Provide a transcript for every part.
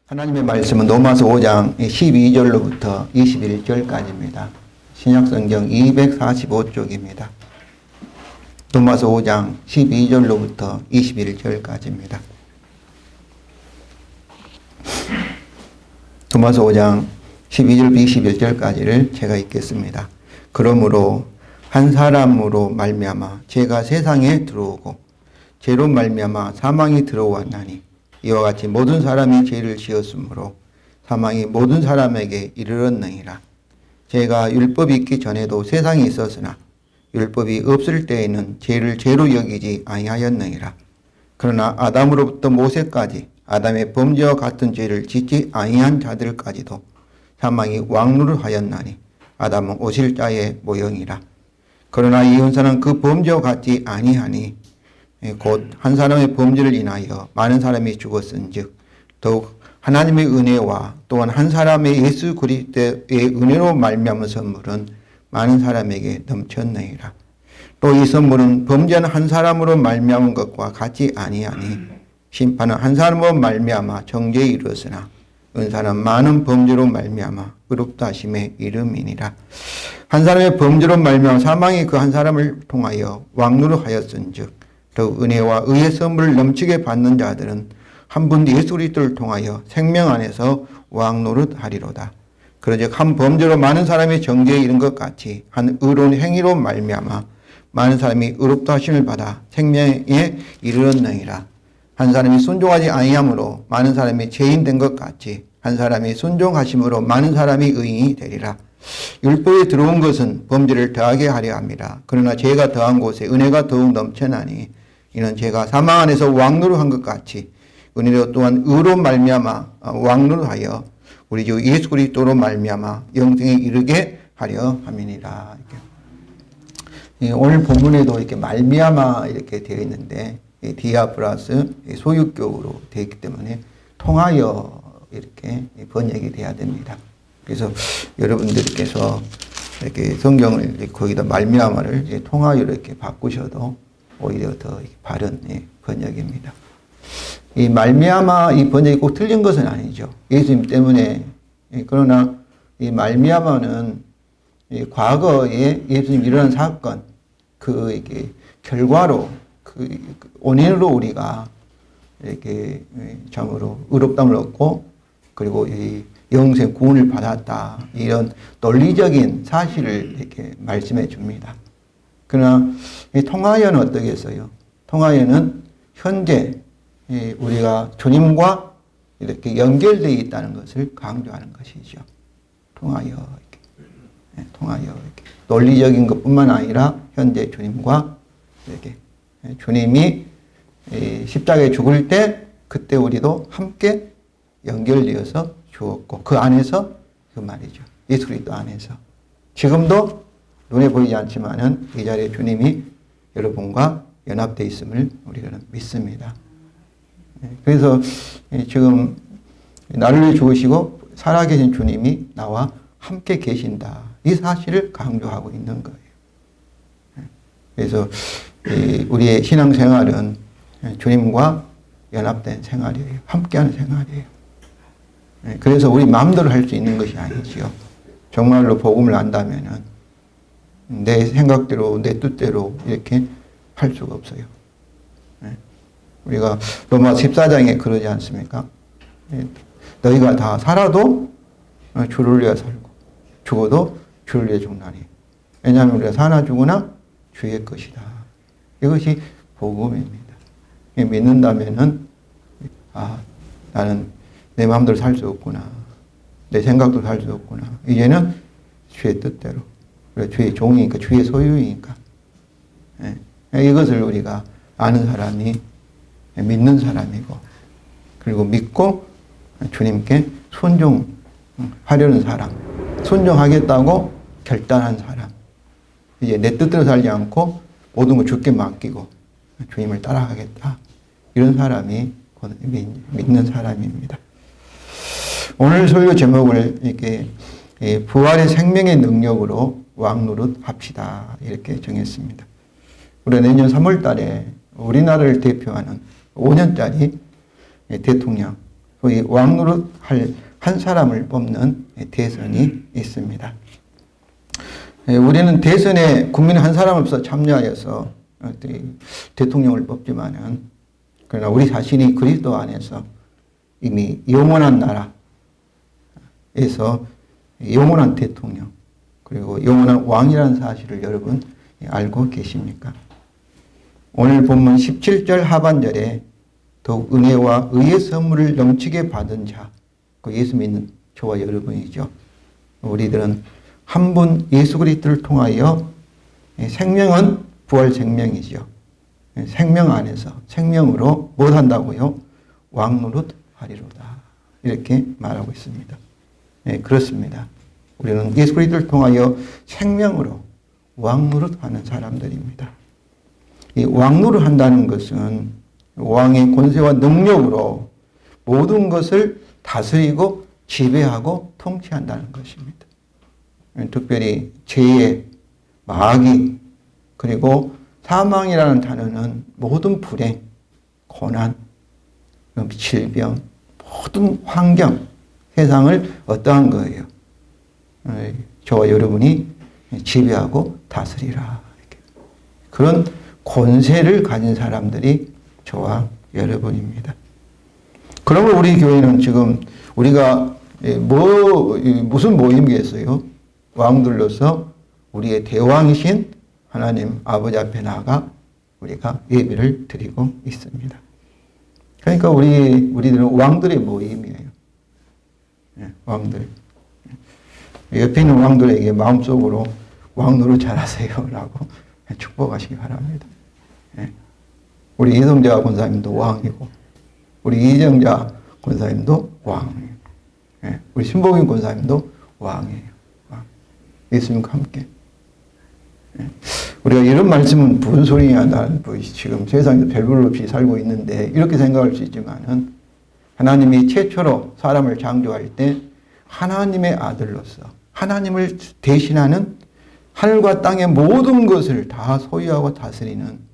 하나님의 말씀은 로마서 5장 12절로부터 21절까지입니다. 신약성경 245쪽입니다. 로마서 5장 12절로부터 21절까지입니다. 로마서 5장 12절부터 21절까지를 제가 읽겠습니다. 그러므로 한 사람으로 말미암아 죄가 세상에 들어오고 죄로 말미암아 사망이 들어왔나니 이와 같이 모든 사람이 죄를 지었으므로 사망이 모든 사람에게 이르렀느니라. 죄가 율법이 있기 전에도 세상에 있었으나 율법이 없을 때에는 죄를 죄로 여기지 아니하였느니라. 그러나 아담으로부터 모세까지 아담의 범죄와 같은 죄를 짓지 아니한 자들까지도 사망이 왕노를 하였나니 아담은 오실 자의 모형이라. 그러나 이 형사는 그 범죄와 같지 아니하니 곧 한 사람의 범죄를 인하여 많은 사람이 죽었은즉 더욱 하나님의 은혜와 또한 한 사람의 예수 그리스도의 은혜로 말미암은 선물은 많은 사람에게 넘쳤느니라. 또 이 선물은 범죄는 한 사람으로 말미암은 것과 같지 아니하니 심판은 한 사람으로 말미암아 정죄에 이르렀으나 은사는 많은 범죄로 말미암아 의롭다 하심에 이름이니라. 한 사람의 범죄로 말미암아 사망이 그 한 사람을 통하여 왕노를 하였은즉 더욱 은혜와 의의 선물을 넘치게 받는 자들은 한 분 예수 그리스도를 통하여 생명 안에서 왕노릇 하리로다. 그러즉 한 범죄로 많은 사람이 정죄에 이른 것 같이 한 의로운 행위로 말미암아 많은 사람이 의롭다 하심을 받아 생명에 이르렀느니라. 한 사람이 순종하지 아니함으로 많은 사람이 죄인 된 것 같이 한 사람이 순종하심으로 많은 사람이 의인이 되리라. 율법에 들어온 것은 범죄를 더하게 하려 함이라. 그러나 죄가 더한 곳에 은혜가 더욱 넘쳐나니 이는 죄가 사망 안에서 왕노를 한 것 같이 은혜로 또한 의로 말미암아 왕노를 하여 우리 주 예수 그리스도로 말미암아 영생에 이르게 하려 함이니라. 오늘 본문에도 이렇게 말미암아 이렇게 되어 있는데 디아 플러스 소유격으로 되어 있기 때문에 통하여 이렇게 번역이 돼야 됩니다. 그래서 여러분들께서 이렇게 성경을 거기다 말미암아를 통하여 이렇게 바꾸셔도 오히려 더 바른 번역입니다. 이 말미암아 이 번역이 꼭 틀린 것은 아니죠. 예수님 때문에. 그러나 이 말미암아는 과거에 예수님 일어난 사건 그 이게 결과로 그 원인으로 우리가 이렇게 참으로 의롭다함을 얻고 그리고 이 영생 구원을 받았다 이런 논리적인 사실을 이렇게 말씀해 줍니다. 그러나 이 통하여는 어떠겠어요? 통하여는 현재 우리가 주님과 이렇게 연결되어 있다는 것을 강조하는 것이죠. 통하여 이렇게, 통하여 이렇게 논리적인 것뿐만 아니라 현재 주님과 이렇게 주님이 십자가에 죽을 때 그때 우리도 함께 연결되어서 죽었고 그 안에서 그 말이죠. 예수 그리스도 안에서 지금도 눈에 보이지 않지만은 이 자리에 주님이 여러분과 연합되어 있음을 우리는 믿습니다. 그래서 지금 나를 위해 죽으시고 살아계신 주님이 나와 함께 계신다. 이 사실을 강조하고 있는 거예요. 그래서 우리의 신앙생활은 주님과 연합된 생활이에요. 함께하는 생활이에요. 그래서 우리 마음대로 할 수 있는 것이 아니지요. 정말로 복음을 안다면은 내 생각대로 내 뜻대로 이렇게 할 수가 없어요. 우리가 로마 14장에 그러지 않습니까? 너희가 다 살아도 주를 위해 살고 죽어도 주를 위해 죽나니. 왜냐하면 우리가 사나 죽으나 주의 것이다. 이것이 복음입니다. 믿는다면은 나는 내 마음대로 살 수 없구나. 내 생각도 살 수 없구나. 이제는 주의 뜻대로. 주의 종이니까 주의 소유이니까. 이것을 우리가 아는 사람이 믿는 사람이고 그리고 믿고 주님께 순종하려는 사람, 순종하겠다고 결단한 사람, 이제 내 뜻대로 살지 않고 모든 걸 주께 맡기고 주님을 따라가겠다 이런 사람이 믿는 사람입니다. 오늘 설교 제목을 이렇게 부활의 생명의 능력으로 왕노릇 합시다 이렇게 정했습니다. 우리 내년 3월 달에 우리나라를 대표하는 5년짜리 대통령 소위 왕노릇할 한 사람을 뽑는 대선이 있습니다. 우리는 대선에 국민 한 사람으로서 참여하여서 대통령을 뽑지만은, 그러나 우리 자신이 그리스도 안에서 이미 영원한 나라에서 영원한 대통령, 그리고 영원한 왕이라는 사실을 여러분 알고 계십니까? 오늘 본문 17절 하반절에 더욱 은혜와 의의 선물을 넘치게 받은 자, 그 예수 믿는 저와 여러분이죠. 우리들은 한 분 예수 그리스도를 통하여 생명은 부활 생명이죠. 생명 안에서 생명으로 무엇한다고요? 왕노릇 하리로다. 이렇게 말하고 있습니다. 그렇습니다. 우리는 예수 그리스도를 통하여 생명으로 왕노릇하는 사람들입니다. 이 왕노릇 한다는 것은 왕의 권세와 능력으로 모든 것을 다스리고 지배하고 통치한다는 것입니다. 특별히 죄의 마귀 그리고 사망이라는 단어는 모든 불행, 고난, 질병, 모든 환경, 세상을 어떠한 거예요? 저와 여러분이 지배하고 다스리라. 이렇게. 그런 권세를 가진 사람들이 저와 여러분입니다. 그러면 우리 교회는 지금 우리가 무슨 모임이겠어요? 왕들로서 우리의 대왕이신 하나님 아버지 앞에 나아가 우리가 예배를 드리고 있습니다. 그러니까 우리들은 왕들의 모임이에요. 왕들. 옆에 있는 왕들에게 마음속으로 왕노릇 잘하세요라고 축복하시기 바랍니다. 우리 이성자 권사님도 왕이고, 우리 이정자 권사님도 왕이에요. 우리 신복인 권사님도 왕이에요. 왕. 예수님과 함께. 우리가 이런 말씀은 무슨 소리냐, 나는 지금 세상에서 별별 없이 살고 있는데, 이렇게 생각할 수 있지만은, 하나님이 최초로 사람을 창조할 때 하나님의 아들로서 하나님을 대신하는 하늘과 땅의 모든 것을 다 소유하고 다스리는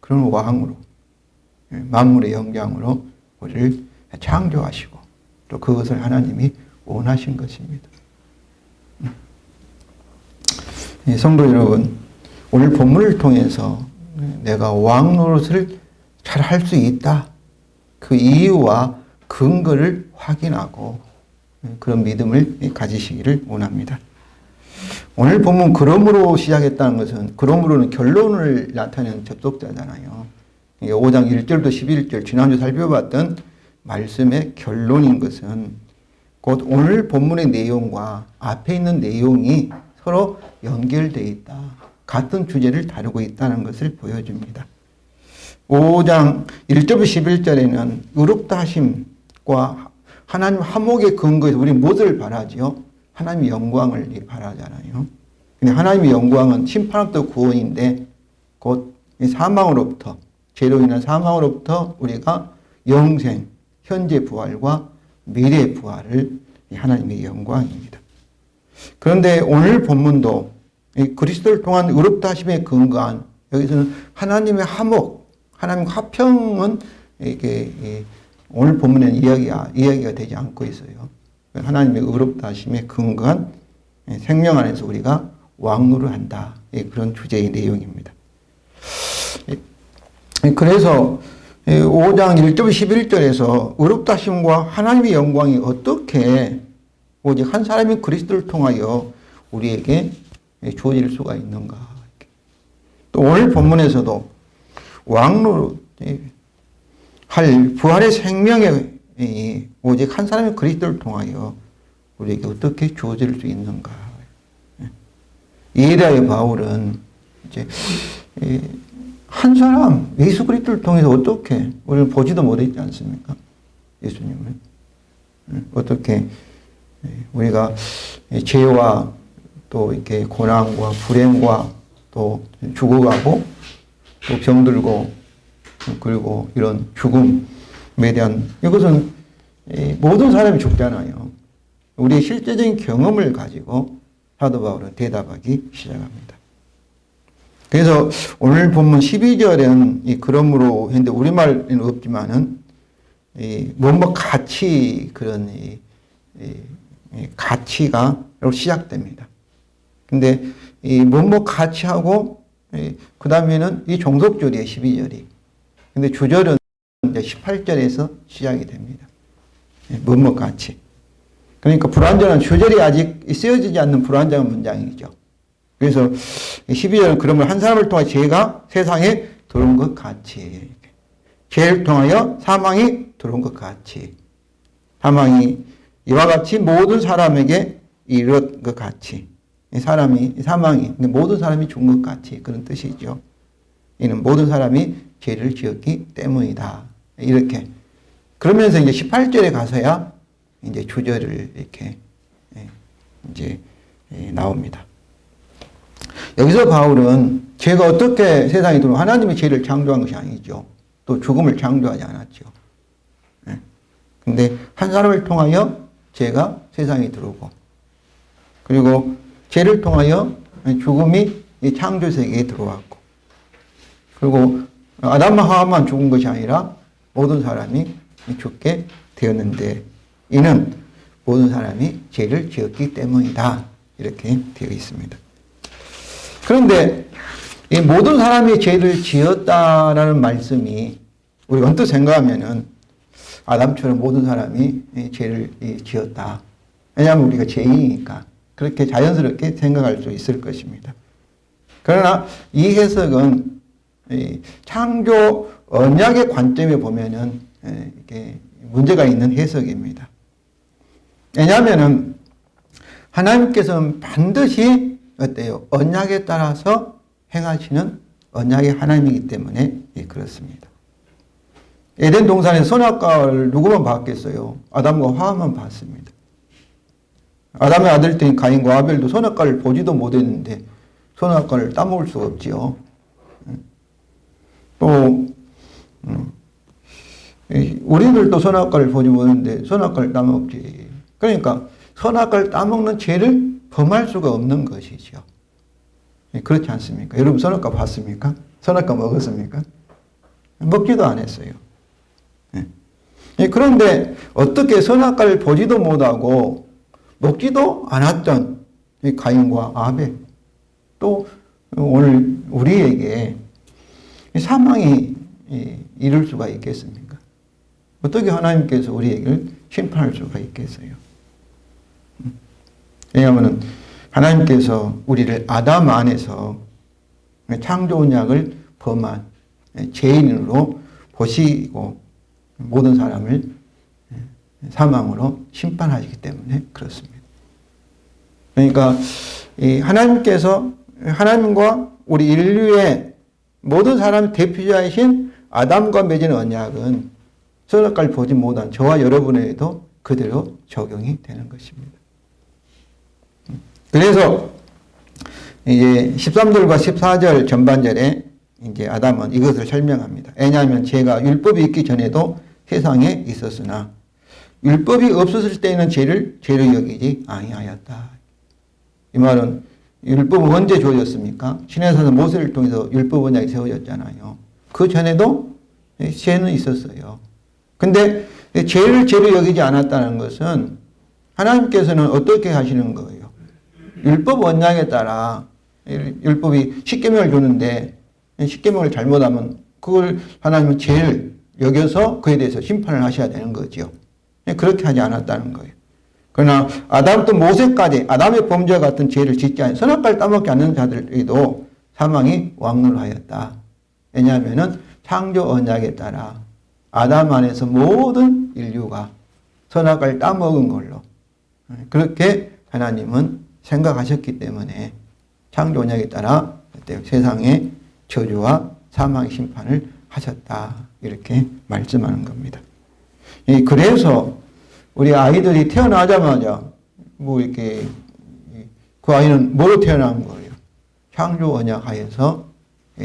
그런 왕으로, 만물의 영장으로 우리를 창조하시고 또 그것을 하나님이 원하신 것입니다. 성도 여러분, 오늘 본문을 통해서 내가 왕 노릇을 잘 할 수 있다, 그 이유와 근거를 확인하고 그런 믿음을 가지시기를 원합니다. 오늘 본문 그러므로 시작했다는 것은, 그러므로는 결론을 나타내는 접속자잖아요. 5장 1절부터 11절 지난주 살펴봤던 말씀의 결론인 것은 곧 오늘 본문의 내용과 앞에 있는 내용이 서로 연결되어 있다, 같은 주제를 다루고 있다는 것을 보여줍니다. 5장 1절부터 11절에는 의롭다 하심과 하나님 화목의 근거에서 우리 무엇을 바라지요? 하나님의 영광을 바라잖아요. 근데 하나님의 영광은 심판으로부터 구원인데 곧 사망으로부터, 죄로 인한 사망으로부터 우리가 영생, 현재 부활과 미래 부활을 하나님의 영광입니다. 그런데 오늘 본문도 그리스도를 통한 의롭다 하심에 근거한, 여기서는 하나님의 화목, 하나님의 화평은 이게 오늘 본문에는 이야기가 되지 않고 있어요. 하나님의 의롭다 하심에 근거한 생명 안에서 우리가 왕노를 한다, 그런 주제의 내용입니다. 그래서 5장 1절 11절에서 의롭다 하심과 하나님의 영광이 어떻게 오직 한 사람인 그리스도를 통하여 우리에게 주어질 수가 있는가. 또 오늘 본문에서도 왕노를 할 부활의 생명에 오직 한 사람의 그리스도를 통하여 우리에게 어떻게 주어질 수 있는가. 이에 대하여 바울은 이제 한 사람 예수 그리스도를 통해서 어떻게, 우리는 보지도 못했지 않습니까? 예수님을 어떻게 우리가 죄와 또 이렇게 고난과 불행과 또 죽어가고 또 병들고 그리고 이런 죽음에 대한, 이것은 모든 사람이 죽잖아요. 우리의 실제적인 경험을 가지고 사도 바울은 대답하기 시작합니다. 그래서 오늘 본문 12절은 이 그러므로 했는데 우리말에는 없지만은 뭐뭐 가치 그런 가치가 시작됩니다. 근데 이 뭐뭐 가치하고 그 다음에는 이 종속절이에요. 12절이. 근데 주절은 이제 18절에서 시작이 됩니다. 뭐뭐 가치. 그러니까 불완전한 주절이 아직 쓰여지지 않는 불완전한 문장이죠. 그래서 12절은 그러면 한 사람을 통해 죄가 세상에 들어온 것 같이. 죄를 통하여 사망이 들어온 것 같이. 사망이 이와 같이 모든 사람에게 이르렀 것 같이. 사망이 모든 사람이 죽은 것 같이 그런 뜻이죠. 이는 모든 사람이 죄를 지었기 때문이다. 이렇게. 그러면서 이제 18절에 가서야 이제 주절을 이렇게 이제 나옵니다. 여기서 바울은 죄가 어떻게 세상에 들어오면 하나님이 죄를 창조한 것이 아니죠. 또 죽음을 창조하지 않았죠. 근데 한 사람을 통하여 죄가 세상에 들어오고 그리고 죄를 통하여 죽음이 이 창조 세계에 들어왔고 그리고 아담과 하와만 죽은 것이 아니라 모든 사람이 죽게 되었는데 이는 모든 사람이 죄를 지었기 때문이다. 이렇게 되어 있습니다. 그런데 이 모든 사람이 죄를 지었다라는 말씀이 우리가 언뜻 생각하면은 아담처럼 모든 사람이 죄를 지었다. 왜냐하면 우리가 죄인이니까 그렇게 자연스럽게 생각할 수 있을 것입니다. 그러나 이 해석은 창조 언약의 관점에 보면은 이게 문제가 있는 해석입니다. 왜냐하면은 하나님께서는 반드시 어때요? 언약에 따라서 행하시는 언약의 하나님이기 때문에 그렇습니다. 에덴 동산에 선악과를 누구만 봤겠어요? 아담과 하와만 봤습니다. 아담의 아들들인 가인과 아벨도 선악과를 보지도 못했는데 선악과를 따먹을 수가 없지요. 또 우리들도 선악과를 보지 못했는데 선악과를 따먹지. 그러니까 선악과를 따먹는 죄를 범할 수가 없는 것이죠. 그렇지 않습니까? 여러분 선악과 봤습니까? 선악과 먹었습니까? 먹지도 않았어요. 그런데 어떻게 선악과를 보지도 못하고 먹지도 않았던 가인과 아벨 또 오늘 우리에게 사망이 이룰 수가 있겠습니까? 어떻게 하나님께서 우리에게 심판할 수가 있겠어요? 왜냐하면 하나님께서 우리를 아담 안에서 창조 언약을 범한 죄인으로 보시고 모든 사람을 사망으로 심판하시기 때문에 그렇습니다. 그러니까 하나님께서 하나님과 우리 인류의 모든 사람의 대표자이신 아담과 맺은 언약은 선악과를 보지 못한 저와 여러분에게도 그대로 적용이 되는 것입니다. 그래서 이제 13절과 14절 전반절에 이제 아담은 이것을 설명합니다. 왜냐하면 죄가 율법이 있기 전에도 세상에 있었으나 율법이 없었을 때에는 죄를 죄로 여기지 아니하였다. 이 말은 율법은 언제 주어졌습니까? 시내산에서 모세를 통해서 율법 언약이 세워졌잖아요. 그 전에도 죄는 있었어요. 근데 죄를 죄로 여기지 않았다는 것은 하나님께서는 어떻게 하시는 거예요? 율법 언약에 따라 율법이 십계명을 주는데 십계명을 잘못하면 그걸 하나님은 죄를 여겨서 그에 대해서 심판을 하셔야 되는 거죠. 그렇게 하지 않았다는 거예요. 그러나 아담부터 모세까지 아담의 범죄와 같은 죄를 짓지 않은 선악과를 따먹지 않는 자들에도 사망이 왕노하였다. 왜냐하면 창조 언약에 따라 아담 안에서 모든 인류가 선악과를 따먹은 걸로 그렇게 하나님은 생각하셨기 때문에 창조 언약에 따라 세상에 저주와 사망의 심판을 하셨다. 이렇게 말씀하는 겁니다. 그래서 우리 아이들이 태어나자마자 뭐 이렇게 그 아이는 뭐로 태어난 거예요? 창조 언약 하에서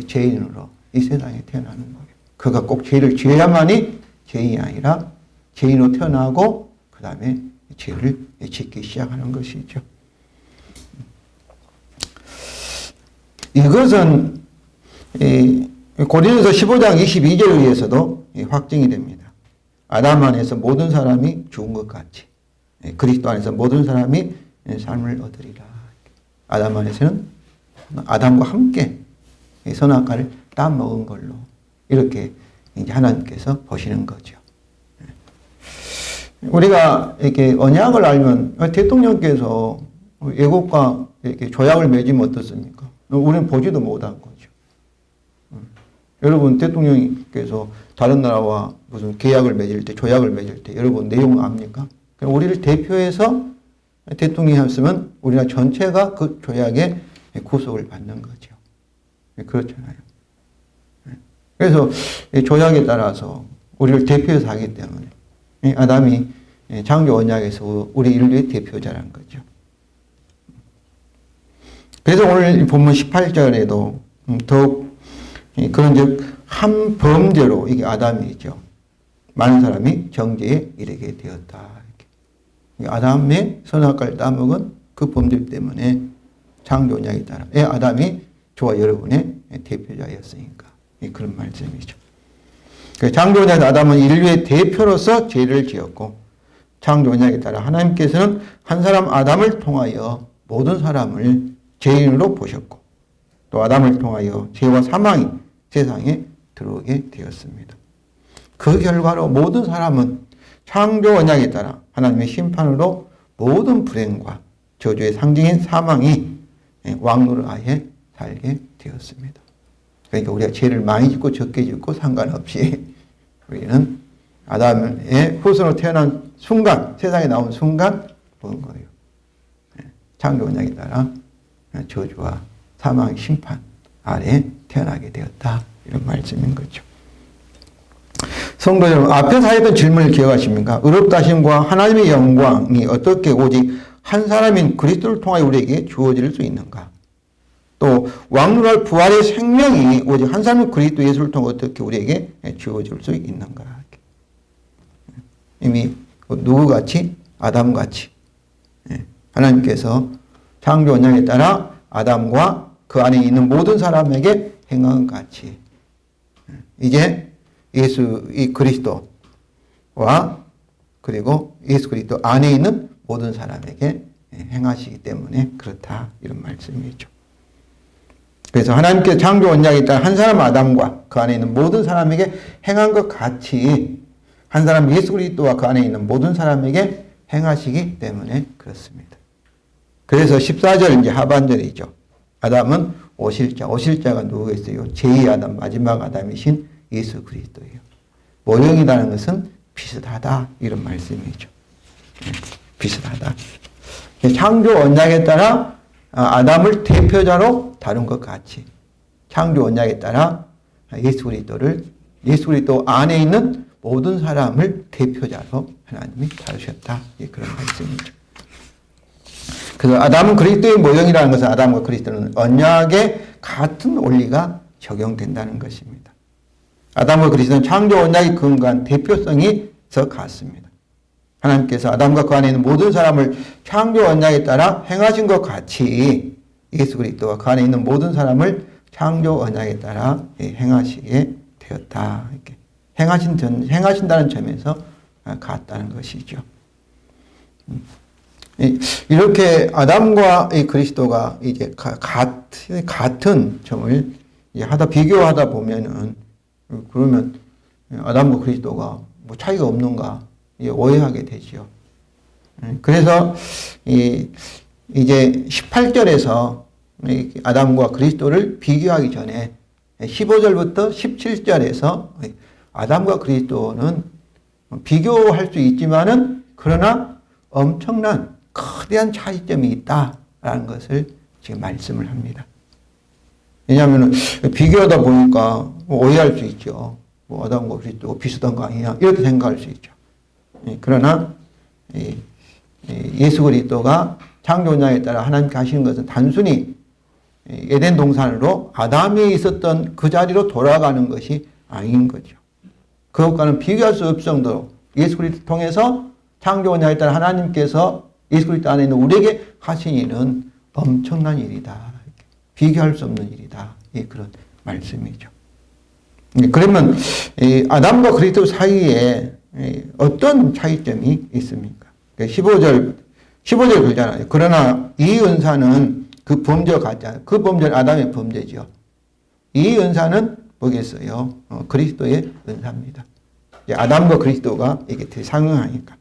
죄인으로 이 세상에 태어나는 거예요. 그가 꼭 죄를 지어야만이 죄인이 아니라 죄인으로 태어나고 그 다음에 죄를 짓기 시작하는 것이죠. 이것은 고린도서 15장 22절에 의해서도 확증이 됩니다. 아담 안에서 모든 사람이 죽은 것 같이 그리스도 안에서 모든 사람이 삶을 얻으리라. 아담 안에서는 아담과 함께 선악과를 따먹은 걸로 이렇게 이제 하나님께서 보시는 거죠. 우리가 이렇게 언약을 알면 대통령께서 애국과 이렇게 조약을 맺으면 어떻습니까? 우리는 보지도 못한 거죠. 여러분 대통령께서 다른 나라와 무슨 계약을 맺을 때 조약을 맺을 때 여러분 내용 압니까? 우리를 대표해서 대통령이 했으면 우리나라 전체가 그 조약에 구속을 받는 거죠. 그렇잖아요. 그래서 조약에 따라서 우리를 대표해서 하기 때문에 아담이 창조 언약에서 우리 인류의 대표자라는 거죠. 그래서 오늘 본문 18절에도 더욱 그런즉 한 범죄로 이게 아담이죠. 많은 사람이 정죄에 이르게 되었다. 아담의 선악과를 따먹은 그 범죄 때문에 창조 언약에 따라 아담이 저와 여러분의 대표자였으니까 그런 말씀이죠. 창조 언약에 아담은 인류의 대표로서 죄를 지었고 창조 언약에 따라 하나님께서는 한 사람 아담을 통하여 모든 사람을 죄인으로 보셨고 또 아담을 통하여 죄와 사망이 세상에 들어오게 되었습니다. 그 결과로 모든 사람은 창조 언약에 따라 하나님의 심판으로 모든 불행과 저주의 상징인 사망이 왕노를 아예 살게 되었습니다. 그러니까 우리가 죄를 많이 짓고 적게 짓고 상관없이 우리는 아담의 후손으로 태어난 순간, 세상에 나온 순간 본 거예요. 창조 언약에 따라 저주와 사망의 심판 아래 태어나게 되었다. 이런 말씀인 거죠. 성도 여러분, 앞에서 하였던 질문을 기억하십니까? 의롭다심과 하나님의 영광이 어떻게 오직 한 사람인 그리스도를 통하여 우리에게 주어질 수 있는가? 또 왕노할 부활의 생명이 오직 한 사람인 그리스도 예수를 통해 어떻게 우리에게 주어질 수 있는가? 이미 누구같이? 아담같이 하나님께서 창조 언약에 따라 아담과 그 안에 있는 모든 사람에게 행한 것 같이 이제 예수 이 그리스도와 그리고 예수 그리스도 안에 있는 모든 사람에게 행하시기 때문에 그렇다 이런 말씀이죠. 그래서 하나님께서 창조 언약에 따라 한 사람 아담과 그 안에 있는 모든 사람에게 행한 것 같이 한 사람 예수 그리스도와 그 안에 있는 모든 사람에게 행하시기 때문에 그렇습니다. 그래서 14절 이제 하반절이죠. 아담은 오실자가 누구겠어요? 제2 아담 마지막 아담이신 예수 그리스도예요. 모형이라는 것은 비슷하다 이런 말씀이죠. 비슷하다. 창조 언약에 따라 아담을 대표자로 다룬 것 같이 창조 언약에 따라 예수 그리스도 안에 있는 모든 사람을 대표자로 하나님이 다루셨다. 그런 말씀이죠. 그래서 아담은 그리스도의 모형이라는 것은 아담과 그리스도는 언약의 같은 원리가 적용된다는 것입니다. 아담과 그리스도는 창조 언약의 근간 대표성이 더 같습니다. 하나님께서 아담과 그 안에 있는 모든 사람을 창조 언약에 따라 행하신 것 같이 예수 그리스도와 그 안에 있는 모든 사람을 창조 언약에 따라 행하시게 되었다. 이렇게 행하신다는 점에서 같다는 것이죠. 이렇게 아담과 그리스도가 이제 같은 점을 하다 비교하다 보면은 그러면 아담과 그리스도가 뭐 차이가 없는가 오해하게 되죠. 그래서 이제 18절에서 아담과 그리스도를 비교하기 전에 15절부터 17절에서 아담과 그리스도는 비교할 수 있지만은 그러나 엄청난 거대한 차이점이 있다라는 것을 지금 말씀을 합니다. 왜냐하면 비교하다 보니까 오해할 수 있죠. 뭐 아담과 그리스도가 비슷한 거 아니냐 이렇게 생각할 수 있죠. 그러나 예수 그리스도가 창조 언약에 따라 하나님께 하시는 것은 단순히 에덴 동산으로 아담이 있었던 그 자리로 돌아가는 것이 아닌 거죠. 그것과는 비교할 수 없을 정도로 예수 그리스도를 통해서 창조 언약에 따라 하나님께서 예수 그리스도 안에 있는 우리에게 하신 일은 엄청난 일이다. 비교할 수 없는 일이다. 그런 말씀이죠. 그러면 아담과 그리스도 사이에 어떤 차이점이 있습니까? 15절 그러잖아요. 그러나 이 은사는 그 범죄와 같지 않아요. 그 범죄는 아담의 범죄죠. 이 은사는 뭐겠어요? 그리스도의 은사입니다. 아담과 그리스도가 이게 상응하니까.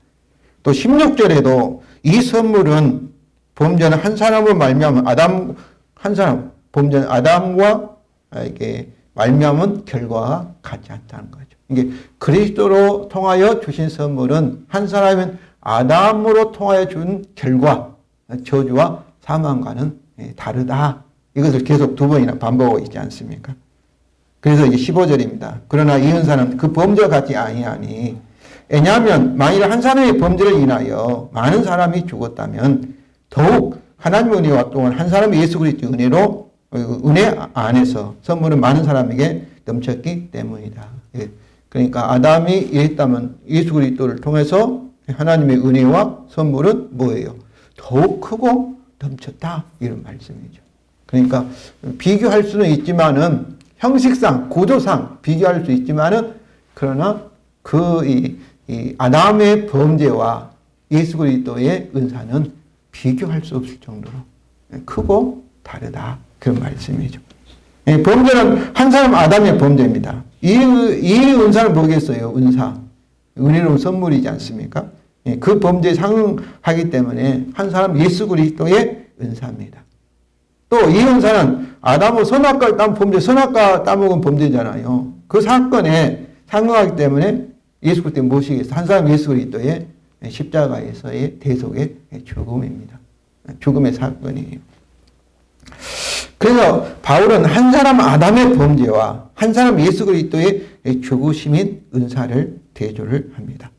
또 16절에도 이 선물은 범죄는 한 사람으로 말미암은 범죄는 아담과 이게 말미암은 결과가 같지 않다는 거죠. 이게 그리스도로 통하여 주신 선물은 한 사람은 아담으로 통하여 준 결과, 저주와 사망과는 다르다. 이것을 계속 두 번이나 반복하고 있지 않습니까? 그래서 이제 15절입니다. 그러나 이 은사는 그 범죄와 같지 아니하니, 왜냐하면 만일 한 사람의 범죄를 인하여 많은 사람이 죽었다면 더욱 하나님의 은혜와 또한 한 사람의 예수 그리스도의 은혜로 은혜 안에서 선물은 많은 사람에게 넘쳤기 때문이다. 그러니까 아담이 이랬다면 예수 그리스도를 통해서 하나님의 은혜와 선물은 뭐예요? 더욱 크고 넘쳤다. 이런 말씀이죠. 그러니까 비교할 수는 있지만은 형식상, 구조상 비교할 수 있지만은 그러나 이 아담의 범죄와 예수 그리스도의 은사는 비교할 수 없을 정도로 크고 다르다. 그런 말씀이죠. 범죄는 한 사람 아담의 범죄입니다. 이 은사는 뭐겠어요? 은사. 은혜로운 선물이지 않습니까? 그 범죄에 상응하기 때문에 한 사람 예수 그리스도의 은사입니다. 또 이 은사는 아담은 선악과를 선악과 따먹은 범죄잖아요. 그 사건에 상응하기 때문에 예수 그리스도의 모시겠어. 한 사람 예수 그리스도의 십자가에서의 대속의 죽음입니다. 죽음의 사건이에요. 그래서 바울은 한 사람 아담의 범죄와 한 사람 예수 그리스도의 죽으심인 은사를 대조를 합니다.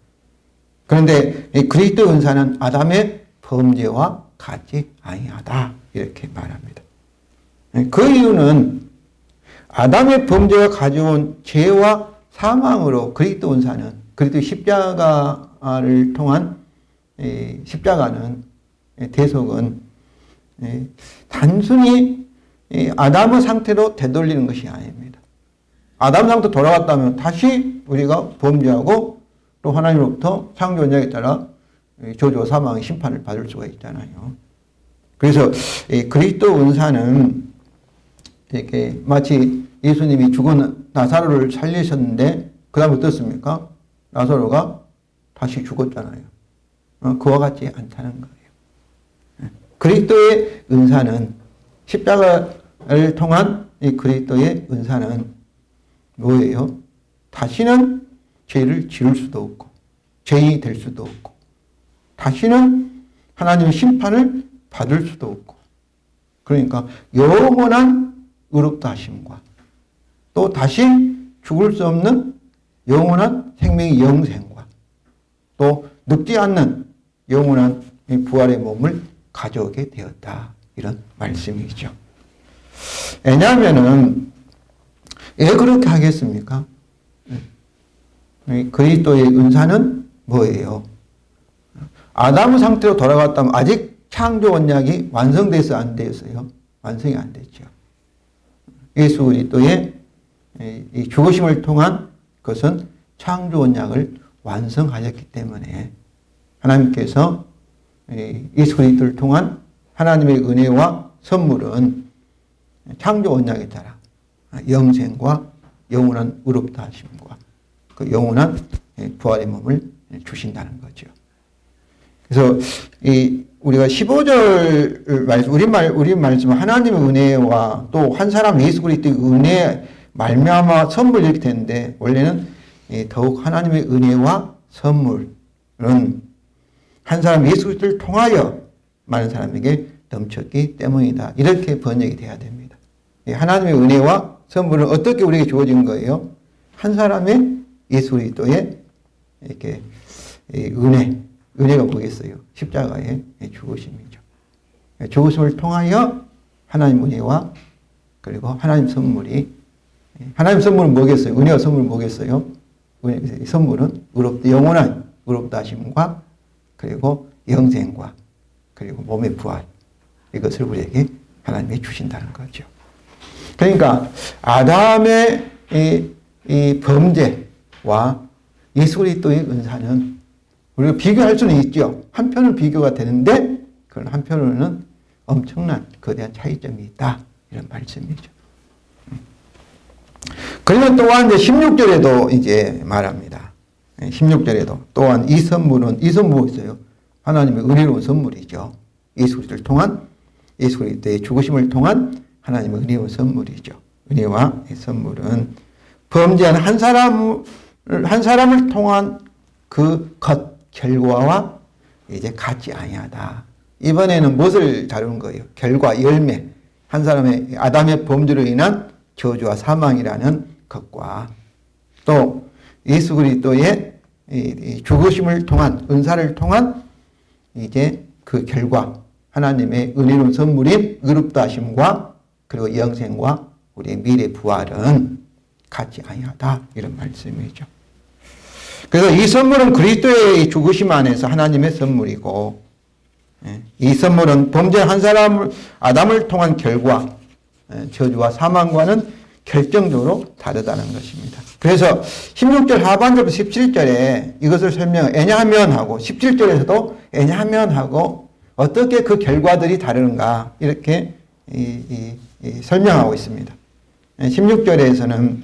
그런데 그리스도 은사는 아담의 범죄와 같지 아니하다 이렇게 말합니다. 그 이유는 아담의 범죄가 가져온 죄와 사망으로 그리스도 은사는 그리스도 십자가를 통한 십자가는 대속은 단순히 아담의 상태로 되돌리는 것이 아닙니다. 아담 상태로 돌아갔다면 다시 우리가 범죄하고 또 하나님으로부터 창조 언약에 따라 저주와 사망의 심판을 받을 수가 있잖아요. 그래서 그리스도 은사는 이렇게 마치 예수님이 죽은 나사로를 살리셨는데 그 다음에 어떻습니까? 나사로가 다시 죽었잖아요. 그와 같지 않다는 거예요. 그리스도의 은사는 십자가를 통한 이 그리스도의 은사는 뭐예요? 다시는 죄를 지을 수도 없고 죄인이 될 수도 없고 다시는 하나님의 심판을 받을 수도 없고 그러니까 영원한 의롭다 하심과 또 다시 죽을 수 없는 영원한 생명의 영생과 또 늙지 않는 영원한 부활의 몸을 가져오게 되었다. 이런 말씀이죠. 왜냐하면은 왜 그렇게 하겠습니까? 그리스도의 은사는 뭐예요? 아담 상태로 돌아갔다면 아직 창조 언약이 완성돼서 안 되었어요. 완성이 안 됐죠. 예수 그리스도의 이 죽으심을 통한 것은 창조 언약을 완성하였기 때문에 하나님께서 예수 그리스도를 통한 하나님의 은혜와 선물은 창조 언약에 따라 영생과 영원한 의롭다 하심과 그 영원한 부활의 몸을 주신다는 거죠. 그래서 우리가 15절 말씀, 우리 말씀은 하나님의 은혜와 또 한 사람 예수 그리스도의 은혜 말미암아 선물 이렇게 되는데 원래는 더욱 하나님의 은혜와 선물은 한 사람 예수 그리스도를 통하여 많은 사람에게 넘쳤기 때문이다. 이렇게 번역이 돼야 됩니다. 하나님의 은혜와 선물은 어떻게 우리에게 주어진 거예요? 한 사람의 예수 그리스도의 이렇게 은혜가 뭐겠어요? 십자가의 죽으심이죠. 죽으심을 통하여 하나님 은혜와 그리고 하나님 선물은 뭐겠어요? 은혜와 선물은 뭐겠어요? 선물은 영원한 의롭다 하심과 그리고 영생과 그리고 몸의 부활 이것을 우리에게 하나님이 주신다는 거죠. 그러니까 아담의 이 범죄와 예수 그리스도의 은사는 우리가 비교할 수는 있죠. 한편은 비교가 되는데 그런 한편으로는 엄청난 거대한 차이점이 있다. 이런 말씀이죠. 그러면 또한 이제 16절에도 이제 말합니다. 16절에도 또한 이 선물은 뭐였어요? 하나님의 은혜로운 선물이죠. 예수 그리스도를 통한 예수 그리스도의 죽으심을 통한 하나님의 은혜로운 선물이죠. 은혜와 선물은 범죄한 한 사람을 통한 그 결과와 이제 같지 아니하다. 이번에는 무엇을 다루는 거예요? 결과, 열매. 한 사람의 아담의 범죄로 인한 저주와 사망이라는 것과 또 예수 그리스도의 죽으심을 통한 은사를 통한 이제 그 결과 하나님의 은혜로운 선물인 의롭다 하심과 그리고 영생과 우리의 미래 부활은 같지 아니하다 이런 말씀이죠. 그래서 이 선물은 그리스도의 죽으심 안에서 하나님의 선물이고 이 선물은 범죄한 한 사람 아담을 통한 결과 저주와 사망과는 결정적으로 다르다는 것입니다. 그래서 16절 하반절부터 17절에 이것을 왜냐하면 하고 17절에서도 왜냐하면 하고 어떻게 그 결과들이 다르는가 이렇게 설명하고 있습니다. 16절에서는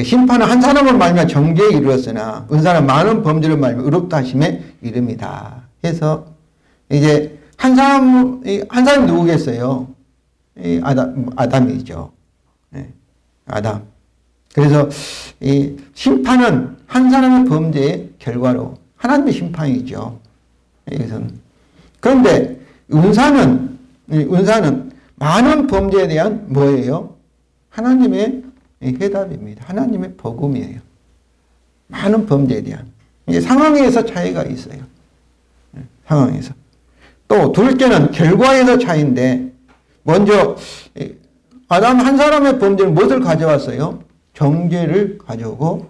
심판은 한 사람을 말미암아 정죄에 이르렀으나 은사는 많은 범죄를 말미암아 의롭다 하심에 이릅니다. 해서 이제 한 사람이 누구겠어요? 아담이죠. 아담. 그래서 이 심판은 한 사람의 범죄의 결과로 하나님의 심판이죠. 이것은. 그런데 은사는 많은 범죄에 대한 뭐예요? 하나님의 해답입니다. 하나님의 복음이에요. 많은 범죄에 대한. 이제 상황에서 차이가 있어요. 상황에서. 또 둘째는 결과에서 차이인데 먼저 아담 한 사람의 범죄는 무엇을 가져왔어요? 정죄를 가져오고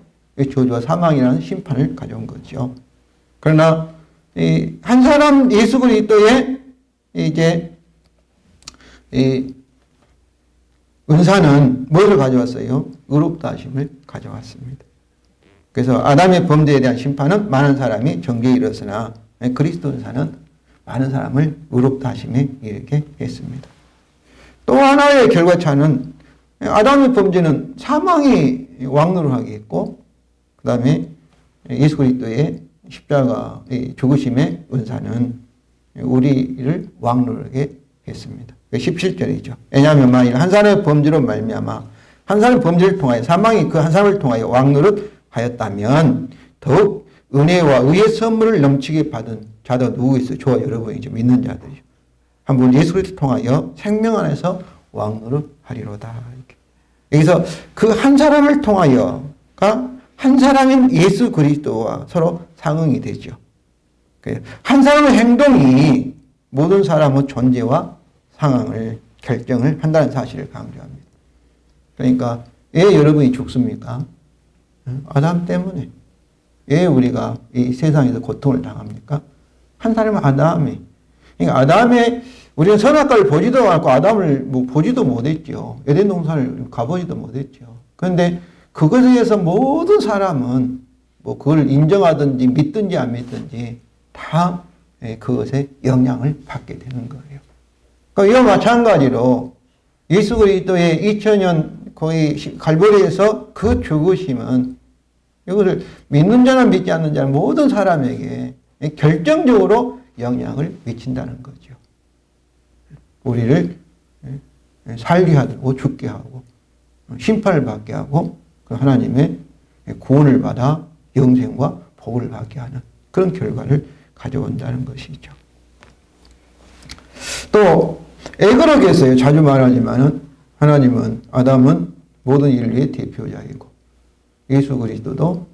저주와 사망이라는 심판을 가져온 거죠. 그러나 한 사람 예수 그리스도의 이제 은사는 무엇을 가져왔어요? 의롭다 하심을 가져왔습니다. 그래서 아담의 범죄에 대한 심판은 많은 사람이 정죄에 이르렀으나 그리스도 은사는 많은 사람을 의롭다 하심에 이르게 했습니다. 또 하나의 결과차는 아담의 범죄는 사망이 왕노를 하게 했고 그 다음에 예수 그리스도의 십자가 죽으심의 은사는 우리를 왕노르게 했습니다. 17절이죠. 왜냐하면 만일 한 사람의 범죄로 말미암아 한 사람의 범죄를 통하여 사망이 그 한 사람을 통하여 왕노릇 하였다면 더욱 은혜와 의의 선물을 넘치게 받은 자도 누구 있어요? 저와 여러분이죠. 믿는 자들이죠. 한번 예수 그리스도를 통하여 생명 안에서 왕노릇 하리로다. 이렇게. 여기서 그 한 사람을 통하여가 한 사람인 예수 그리스도와 서로 상응이 되죠. 한 사람의 행동이 모든 사람의 존재와 상황을 결정을 한다는 사실을 강조합니다. 그러니까 왜 여러분이 죽습니까? 아담 때문에. 왜 우리가 이 세상에서 고통을 당합니까? 한 사람은 아담이. 그러니까 아담의 우리는 선악과를 보지도 않고 아담을 보지도 못했죠. 에덴 동산을 가보지도 못했죠. 그런데 그것에 의해서 모든 사람은 그걸 인정하든지 믿든지 안 믿든지 다 그것에 영향을 받게 되는 거예요. 그러니까 이와 마찬가지로 예수 그리스도의 2000년 거의 갈보리에서 그 죽으심은 이것을 믿는 자나 믿지 않는 자는 모든 사람에게 결정적으로 영향을 미친다는 거죠. 우리를 살게 하고 죽게 하고 심판을 받게 하고 하나님의 구원을 받아 영생과 복을 받게 하는 그런 결과를 가져온다는 것이죠. 또 에그러겠어요. 자주 말하지만은 하나님은 아담은 모든 인류의 대표자이고 예수 그리스도도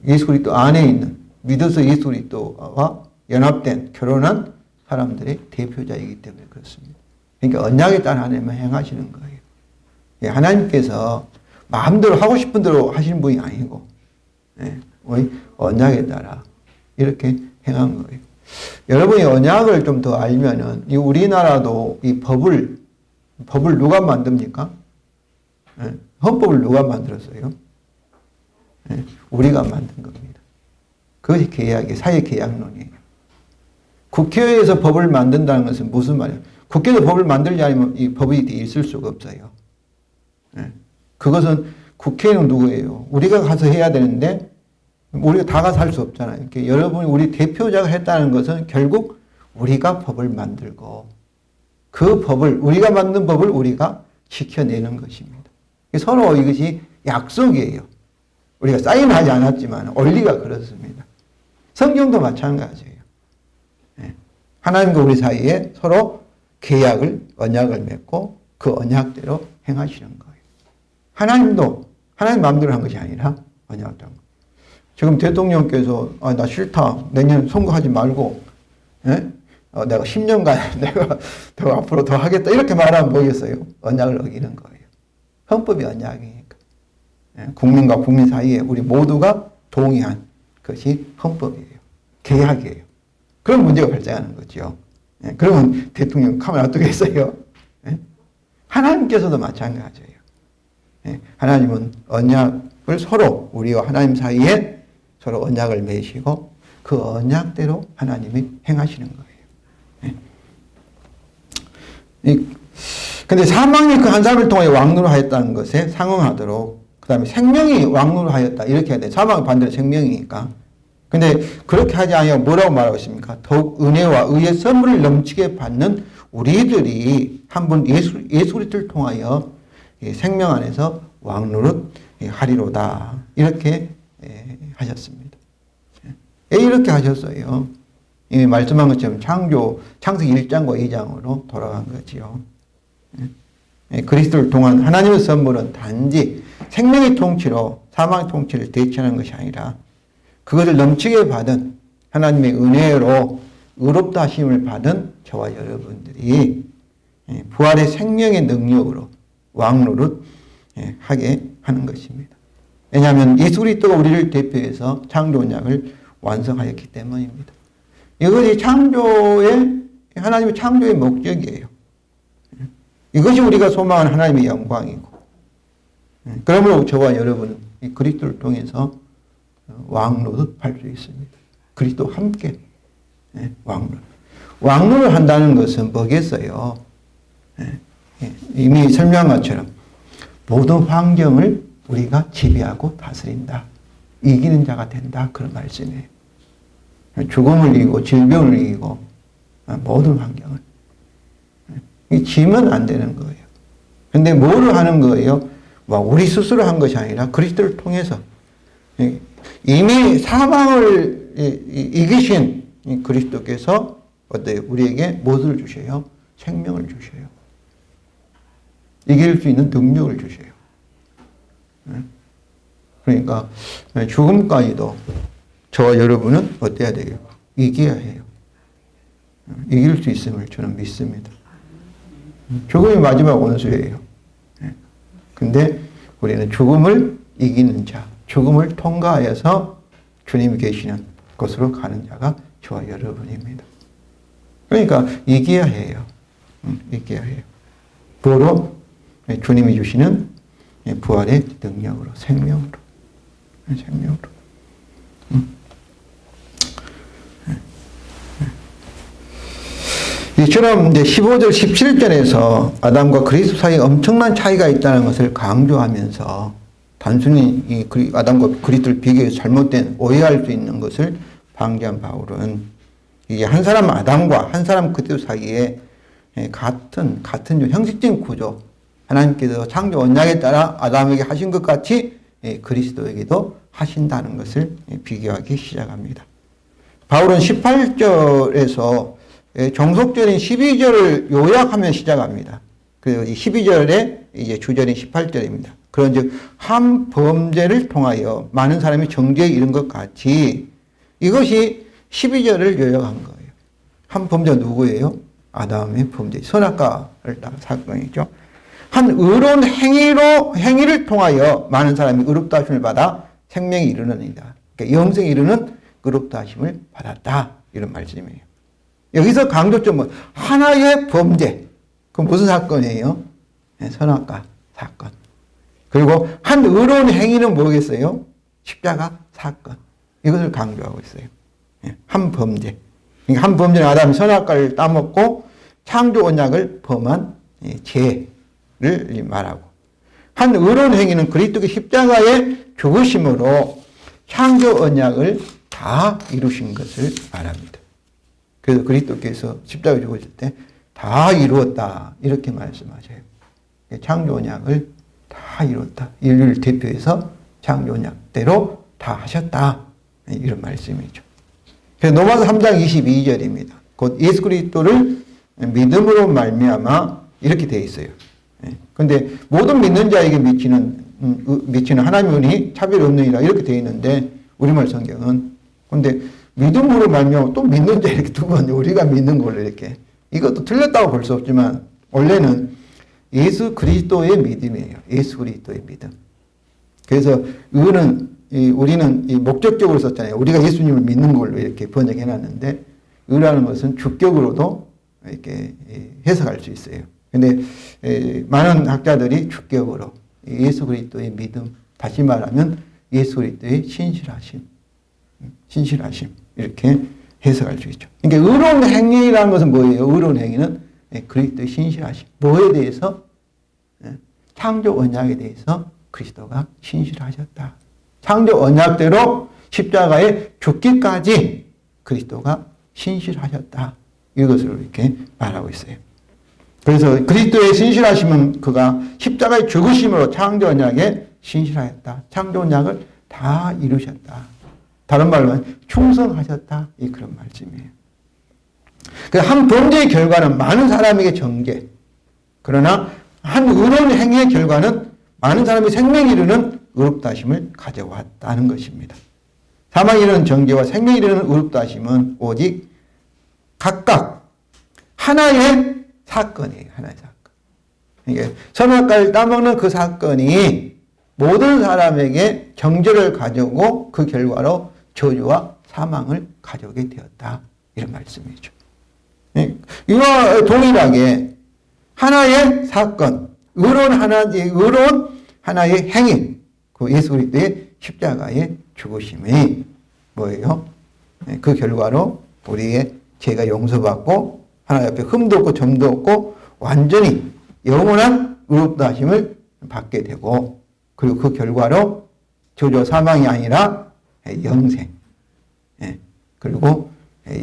예수 그리스도 안에 있는 믿어서 예수 그리스도와 연합된 결혼한 사람들의 대표자이기 때문에 그렇습니다. 그러니까 언약에 따라 하나님은 행하시는 거예요. 하나님께서 마음대로 하고 싶은 대로 하시는 분이 아니고 언약에 따라 이렇게 행한 거예요. 여러분이 언약을 좀 더 알면은 이 우리나라도 이 법을 누가 만듭니까? 헌법을 누가 만들었어요? 우리가 만든 겁니다. 그것이 계약이에요. 사회계약론이에요. 국회에서 법을 만든다는 것은 무슨 말이에요? 국회에서 법을 만들지 않으면 이 법이 있을 수가 없어요. 그것은 국회는 누구예요? 우리가 가서 해야 되는데 우리가 다 가서 할 수 없잖아요. 이렇게 여러분이 우리 대표자가 했다는 것은 결국 우리가 법을 만들고 그 법을 우리가 만든 법을 우리가 지켜내는 것입니다. 서로 이것이 약속이에요. 우리가 사인하지 않았지만 원리가 그렇습니다. 성경도 마찬가지예요. 하나님과 우리 사이에 서로 계약을 언약을 맺고 그 언약대로 행하시는 거예요. 하나님도 하나님 마음대로 한 것이 아니라 언약을 한 거예요. 지금 대통령께서 나 싫다. 내년 선거하지 말고 내가 10년간 내가 더 앞으로 더 하겠다. 이렇게 말하면 뭐겠어요? 언약을 어기는 거예요. 헌법이 언약이니까. 국민과 국민 사이에 우리 모두가 동의한 것이 헌법이에요. 계약이에요. 그런 문제가 발생하는 거죠. 그러면 대통령 가만 놔두겠어요? 하나님께서도 마찬가지예요. 하나님은 언약을 서로 우리와 하나님 사이에 서로 언약을 맺으시고 그 언약대로 하나님이 행하시는 거예요. 근데 사망이 그 한 사람을 통해 왕노로 하였다는 것에 상응하도록 그 다음에 생명이 왕노로 하였다 이렇게 해야 돼요. 사망은 반대로 생명이니까. 근데 그렇게 하지 아니하고 뭐라고 말하고 있습니까? 더욱 은혜와 의의 선물을 넘치게 받는 우리들이 한 번 예수 그리스도를 통하여 생명 안에서 왕노릇 하리로다 이렇게 하셨습니다. 이렇게 하셨어요. 이미 말씀한 것처럼 창세기 1장과 2장으로 돌아간 거지요. 그리스도를 통한 하나님의 선물은 단지 생명의 통치로 사망의 통치를 대체하는 것이 아니라 그것을 넘치게 받은 하나님의 은혜로 의롭다 하심을 받은 저와 여러분들이 부활의 생명의 능력으로 왕노릇 하게 하는 것입니다. 왜냐하면 예수 그리스도가 우리를 대표해서 창조 언약을 완성하였기 때문입니다. 이것이 하나님의 창조의 목적이에요. 이것이 우리가 소망하는 하나님의 영광이고 그러므로 저와 여러분은 이 그리스도를 통해서 왕노릇 할 수 있습니다. 그리스도와 함께 왕노릇. 왕노릇을 한다는 것은 뭐겠어요? 이미 설명한 것처럼 모든 환경을 우리가 지배하고 다스린다. 이기는 자가 된다. 그런 말씀이에요. 죽음을 이기고 질병을 이기고 모든 환경을. 지면 안 되는 거예요. 근데 뭐를 하는 거예요? 우리 스스로 한 것이 아니라 그리스도를 통해서 이미 사망을 이기신 그리스도께서 어때요? 우리에게 무엇을 주셔요? 생명을 주셔요. 이길 수 있는 능력을 주셔요. 그러니까 죽음까지도 저와 여러분은 어때야 돼요? 이겨야 해요. 이길 수 있음을 저는 믿습니다. 죽음이 마지막 원수예요. 근데 우리는 죽음을 이기는 자, 죽음을 통과하여서 주님이 계시는 곳으로 가는 자가 저와 여러분입니다. 그러니까 이겨야 해요. 이겨야 해요. 뭐로? 주님이 주시는 부활의 능력으로, 생명으로. 이처럼 이제 15절, 17절에서 아담과 그리스도 사이에 엄청난 차이가 있다는 것을 강조하면서 단순히 이 아담과 그리스도를 비교해서 잘못된 오해할 수 있는 것을 방지한 바울은 이게 한 사람 아담과 한 사람 그리스도 사이에 같은 형식적인 구조, 하나님께서 창조 언약에 따라 아담에게 하신 것 같이 그리스도에게도 하신다는 것을 비교하기 시작합니다. 바울은 18절에서 정석절인 12절을 요약하며 시작합니다. 그리고 이 12절에 이제 주절인 18절입니다. 그런즉 한 범죄를 통하여 많은 사람이 정죄에 이른 것 같이 이것이 12절을 요약한 거예요. 한 범죄가 누구예요? 아담의 범죄, 선악과를 따른 사건이죠. 한 의로운 행위를 통하여 많은 사람이 의롭다 하심을 받아 생명에 이르느니라. 그러니까 영생에 이르는 의롭다 하심을 받았다. 이런 말씀이에요. 여기서 강조점은 하나의 범죄. 그건 무슨 사건이에요? 선악과 사건. 그리고 한 의로운 행위는 뭐겠어요? 십자가 사건. 이것을 강조하고 있어요. 한 범죄. 그러니까 한 범죄는 아담이 선악과를 따먹고 창조 언약을 범한 죄를 말하고, 한 의로운 행위는 그리스도의 십자가의 죽으심으로 창조 언약을 다 이루신 것을 말합니다. 그래서 그리스도께서 십자가에 죽으실 때 다 이루었다 이렇게 말씀하셔요. 창조 언약을 다 이뤘다. 인류를 대표해서 창조 언약대로 다 하셨다. 이런 말씀이죠. 그래서 로마서 3장 22절입니다. 곧 예수 그리스도를 믿음으로 말미암아 이렇게 되어 있어요. 그런데 모든 믿는 자에게 미치는 하나님의 은혜이 차별이 없느니라 이렇게 되어 있는데 우리말 성경은, 그런데 믿음으로 말미암아 또 믿는 자 이렇게 두고 우리가 믿는 걸로 이렇게, 이것도 틀렸다고 볼 수 없지만 원래는 예수 그리스도의 믿음이에요. 예수 그리스도의 믿음. 그래서 우리는 목적적으로 썼잖아요. 우리가 예수님을 믿는 걸로 이렇게 번역해 놨는데, 의라는 것은 주격으로도 이렇게 해석할 수 있어요. 근데 많은 학자들이 주격으로 예수 그리스도의 믿음, 다시 말하면 예수 그리스도의 신실하심 이렇게 해석할 수 있죠. 그러니까 의로운 행위라는 것은 뭐예요? 의로운 행위는 그리스도의 신실하심. 뭐에 대해서? 창조 언약에 대해서 그리스도가 신실하셨다. 창조 언약대로 십자가에 죽기까지 그리스도가 신실하셨다. 이것을 이렇게 말하고 있어요. 그래서 그리스도의 신실하심은 그가 십자가에 죽으심으로 창조 언약에 신실하였다. 창조 언약을 다 이루셨다. 다른 말로 하면 충성하셨다. 이 그런 말씀이에요. 한 범죄의 결과는 많은 사람에게 정죄. 그러나 한 의로운 행위의 결과는 많은 사람의 생명에 이르는 의롭다 하심을 가져왔다는 것입니다. 사망에 이르는 정죄와 생명에 이르는 의롭다 하심은 오직 각각 하나의 사건이에요. 하나의 사건. 그러니까 선악과를 따먹는 그 사건이 모든 사람에게 정죄를 가져오고 그 결과로 저주와 사망을 가져오게 되었다. 이런 말씀이죠. 이와 동일하게 하나의 사건, 의로운 하나의 행위, 그 예수 그리스도의 십자가의 죽으심이 뭐예요? 그 결과로 우리의 죄가 용서받고 하나님 앞에 흠도 없고 점도 없고 완전히 영원한 의롭다 하심을 받게 되고, 그리고 그 결과로 저주와 사망이 아니라 영생, 그리고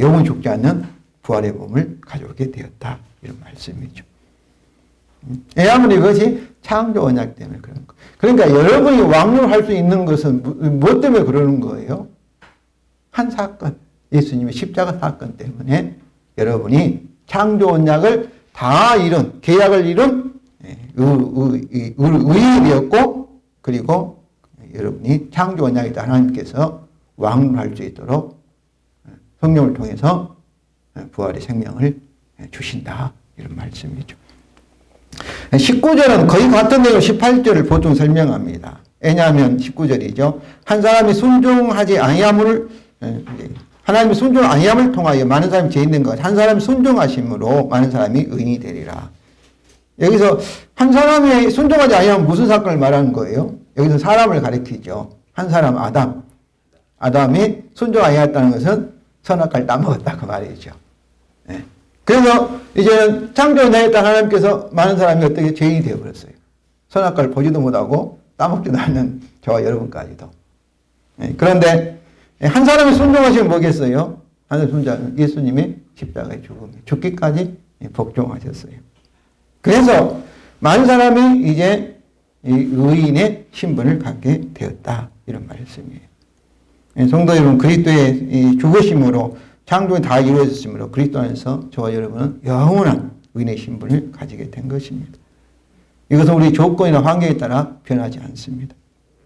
영원 죽지 않는 부활의 몸을 가져오게 되었다. 이런 말씀이죠. 왜냐하면 이것이 창조 언약 때문에 그런 거. 그러니까 여러분이 왕노할 수 있는 것은 무엇 때문에 그러는 거예요? 한 사건, 예수님의 십자가 사건 때문에 여러분이 창조 언약을 다 이룬, 계약을 이룬 의인이 되었고, 그리고 여러분이 창조 언약에 따라 하나님께서 왕노할 수 있도록 성령을 통해서 부활의 생명을 주신다. 이런 말씀이죠. 19절은 거의 같은 내용 18절을 보통 설명합니다. 왜냐하면 19절이죠. 한 사람이 순종하지 아니함을, 하나님이 순종 아니함을 통하여 많은 사람이 죄 있는 것, 한 사람이 순종하심으로 많은 사람이 의인이 되리라. 여기서 한 사람이 순종하지 아니하면 무슨 사건을 말하는 거예요? 여기서 사람을 가리키죠. 한 사람 아담이 순종 아니했다는 것은 선악과를 따먹었다 그 말이죠. 그래서 이제는 창조 내에 따라 하나님께서 많은 사람이 어떻게 죄인이 되어버렸어요. 선악과를 보지도 못하고 따먹지도 않는 저와 여러분까지도. 그런데 한 사람이 순종하시면 뭐겠어요? 한 사람이 순종하면 예수님의 십자가의 죽기까지 복종하셨어요. 그래서 많은 사람이 이제 의인의 신분을 갖게 되었다. 이런 말씀이에요. 성도 여러분, 그리스도의 죽으심으로 창조가 다 이루어졌으므로 그리스도 안에서 저와 여러분은 영원한 의인의 신분을 가지게 된 것입니다. 이것은 우리 조건이나 환경에 따라 변하지 않습니다.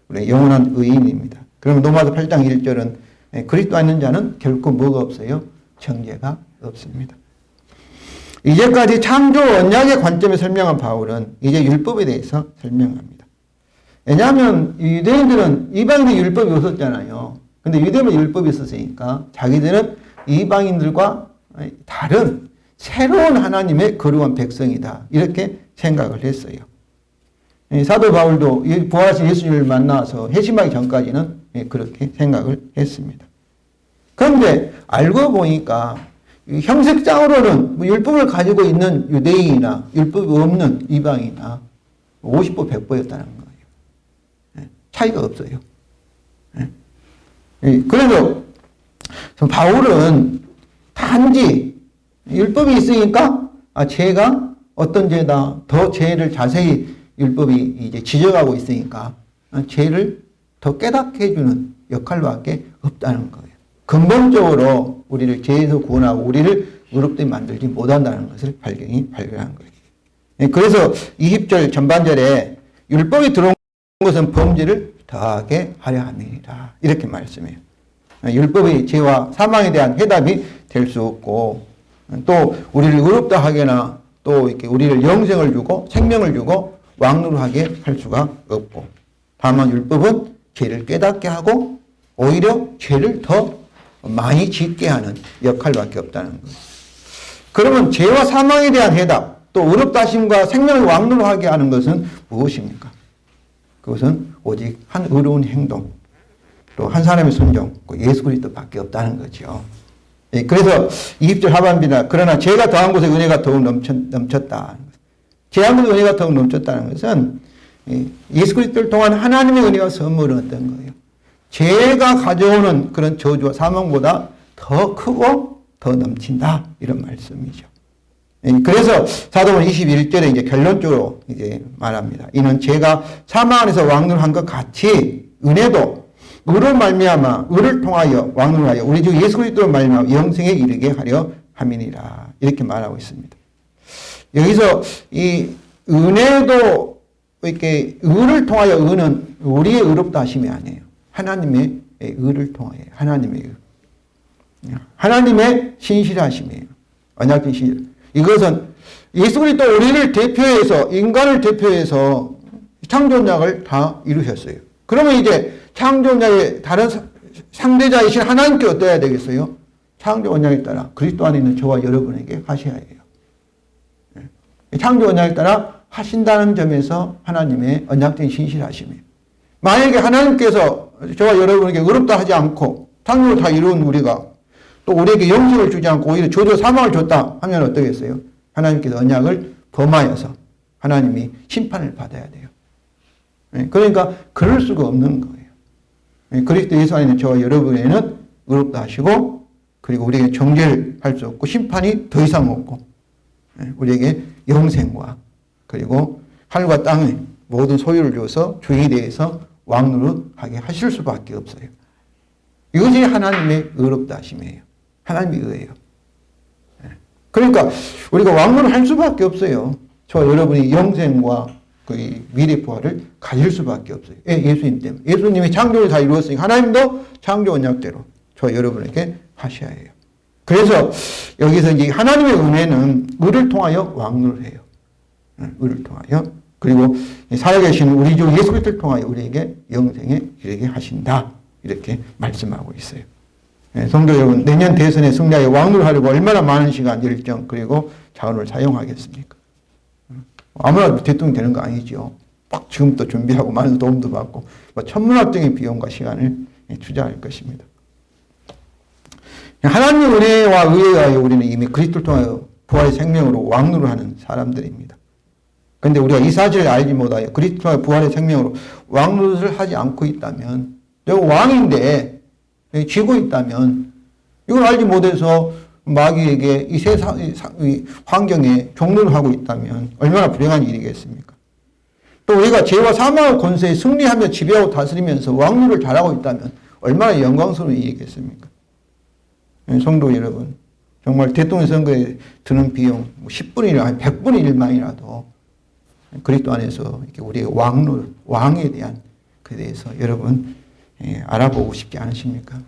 우리 영원한 의인입니다. 그러면 로마서 8장 1절은 그리스도 안에 있는 자는 결코 뭐가 없어요? 정죄가 없습니다. 이제까지 창조 언약의 관점에 설명한 바울은 이제 율법에 대해서 설명합니다. 왜냐하면 유대인들은 이방인의 율법이 없었잖아요. 근데 유대인의 율법이 있었으니까 자기들은 이방인들과 다른 새로운 하나님의 거룩한 백성이다. 이렇게 생각을 했어요. 사도 바울도 부활하신 예수님을 만나서 회심하기 전까지는 그렇게 생각을 했습니다. 그런데 알고 보니까 형식상으로는 율법을 가지고 있는 유대인이나 율법이 없는 이방이나 50보 100보였다는 거예요. 차이가 없어요. 그래서 바울은 단지 율법이 있으니까 죄가 어떤 죄다 더 죄를 자세히 율법이 이제 지적하고 있으니까 죄를 더 깨닫게 해주는 역할밖에 없다는 거예요. 근본적으로 우리를 죄에서 구원하고 우리를 의롭게 만들지 못한다는 것을 발견한 거예요. 그래서 20절 전반절에 율법이 들어온 것은 범죄를 더하게 하려 함이니라 이렇게 말씀해요. 율법이 죄와 사망에 대한 해답이 될 수 없고 또 우리를 의롭다 하거나 또 이렇게 우리를 영생을 주고 생명을 주고 왕노로 하게 할 수가 없고 다만 율법은 죄를 깨닫게 하고 오히려 죄를 더 많이 짓게 하는 역할밖에 없다는 거예요. 그러면 죄와 사망에 대한 해답 또 의롭다 하심과 생명을 왕노로 하게 하는 것은 무엇입니까? 그것은 오직 한 의로운 행동 또 한 사람의 순종 예수 그리스도밖에 없다는 거죠. 그래서 20절 하반비나 그러나 죄가 더한 곳에 은혜가 더욱 넘쳤다. 죄한 곳에 은혜가 더욱 넘쳤다는 것은 예수 그리스도를 통한 하나님의 은혜와 선물은 어떤 거예요? 죄가 가져오는 그런 저주와 사망보다 더 크고 더 넘친다 이런 말씀이죠. 그래서 사도행 21절에 이제 결론적으로 이제 말합니다. 이는 죄가 사망 안에서 왕노한 것 같이 은혜도 의로 말미암아 의를 통하여 왕노하여 우리 주 예수 그리스도로 말미암아 영생에 이르게 하려 함이니라 이렇게 말하고 있습니다. 여기서 이 은혜도 이렇게 의를 통하여 의는 우리의 의롭다 하심이 아니에요. 하나님의 의를 통하여 하나님의 의. 하나님의 신실하심이에요. 언약적인 신실. 이것은 예수 그리스도 우리를 대표해서 인간을 대표해서 창조작을 다 이루셨어요. 그러면 이제 창조작의 다른 상대자이신 하나님께 어떠해야 되겠어요? 창조 언약에 따라 그리스도 안에 있는 저와 여러분에게 하셔야 해요. 창조 언약에 따라 하신다는 점에서 하나님의 언약적인 신실하심이에요. 만약에 하나님께서 저와 여러분에게 의롭다 하지 않고 창조를 다 이룬 우리가 또 우리에게 영생을 주지 않고 오히려 저주 사망을 줬다 하면 어떠겠어요? 하나님께서 언약을 범하여서 하나님이 심판을 받아야 돼요. 그러니까 그럴 수가 없는 거예요. 그리스도 예수 안에 있는 저와 여러분에게는 의롭다 하시고 그리고 우리에게 정죄를 할 수 없고 심판이 더 이상 없고 우리에게 영생과 그리고 하늘과 땅의 모든 소유를 줘서 주에 대해서 왕노릇하게 하실 수밖에 없어요. 이것이 하나님의 의롭다 하심이에요. 하나님의 의예요. 그러니까 우리가 왕노를 할 수밖에 없어요. 저와 여러분이 영생과 그 미래 부활을 가질 수밖에 없어요. 예수님 때문에. 예수님이 창조를 다 이루었으니까 하나님도 창조 언약대로 저와 여러분에게 하셔야 해요. 그래서 여기서 이제 하나님의 은혜는 의를 통하여 왕노를 해요. 의를 통하여. 그리고 살아계신 우리 주 예수 그리스도를 통하여 우리에게 영생에 이르게 하신다. 이렇게 말씀하고 있어요. 성도 여러분, 내년 대선에 승리하여 왕노를 하려고 얼마나 많은 시간, 열정, 그리고 자원을 사용하겠습니까? 아무나 대통령 되는 거 아니죠. 막 지금부터 준비하고 많은 도움도 받고 천문학적인 비용과 시간을 투자할 것입니다. 하나님의 은혜와 의에 의하여 우리는 이미 그리스도를 통하여 부활의 생명으로 왕노를 하는 사람들입니다. 그런데 우리가 이 사실을 알지 못하여 그리스도를 통하여 부활의 생명으로 왕노를 하지 않고 있다면 내가 왕인데 쥐고 있다면 이걸 알지 못해서 마귀에게 이 세상 이 환경에 종노를 하고 있다면 얼마나 불행한 일이겠습니까? 또 우리가 죄와 사망의 권세에 승리하며 지배하고 다스리면서 왕노를 잘하고 있다면 얼마나 영광스러운 일이겠습니까? 성도 여러분, 정말 대통령 선거에 드는 비용 10분의 1, 아니 100분의 1만이라도 그리스도 안에서 이렇게 우리의 왕에 대한 그에 대해서 여러분 알아보고 싶지 않으십니까?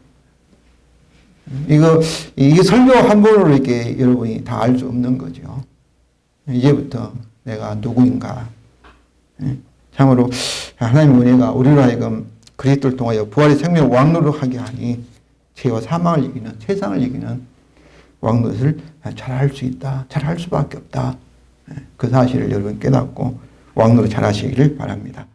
이게 설교 한 번으로 이렇게 여러분이 다 알 수 없는 거죠. 이제부터 내가 누구인가. 참으로 하나님의 은혜가 우리로 하여금 그리스도를 통하여 부활의 생명을 왕노로 하게 하니 죄와 사망을 이기는, 세상을 이기는 왕노릇을 잘할 수 있다. 잘할 수밖에 없다. 그 사실을 여러분 깨닫고 왕노릇 잘하시기를 바랍니다.